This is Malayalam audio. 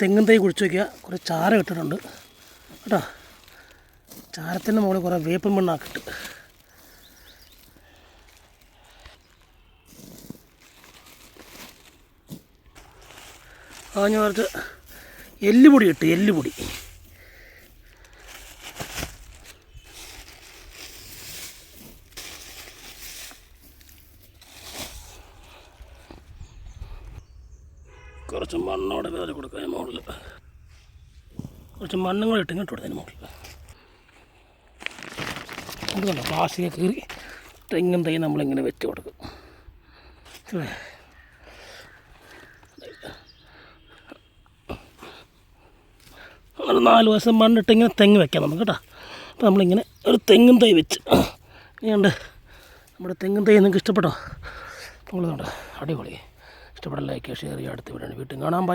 തെങ്ങും തൈ കുഴിച്ച് വയ്ക്കുക. കുറേ ചാരം ഇട്ടിട്ടുണ്ട് കേട്ടോ. ചാരത്തിൻ്റെ മുകളിൽ കുറേ വേപ്പൻ മണ്ണാക്കിട്ട് ഞാൻ കുറച്ച് എല്ലുപൊടി ഇട്ട്. എല്ലുപൊടി കുറച്ച് മണ്ണോടെ വേറെ കൊടുക്കുക. മുകളിൽ കുറച്ച് മണ്ണും കൂടെ ഇട്ട് ഇങ്ങോട്ട് കൊടുത്തതിന് മുകളിൽ അതുകൊണ്ട് പ്ലാസ്റ്റിക് കീറി തെങ്ങും തൈ നമ്മളിങ്ങനെ വെച്ച് കൊടുക്കും. അങ്ങനെ 4 ദിവസം മണ്ണിട്ട് ഇങ്ങനെ തെങ്ങ് വെക്കാം നമുക്ക് കേട്ടോ. അപ്പോൾ നമ്മളിങ്ങനെ ഒരു തെങ്ങും തൈ വെച്ച് ഇനിയുണ്ട്. നമ്മുടെ തെങ്ങും തൈ നിങ്ങൾക്ക് ഇഷ്ടപ്പെട്ടോ? നമ്മളുണ്ട് അടിപൊളി. ഇഷ്ടപ്പെട ലൈക്ക് ഷെയർ ചെയ്യുക. അടുത്ത വീഡിയോ വീട്ടിൽ കാണാൻ.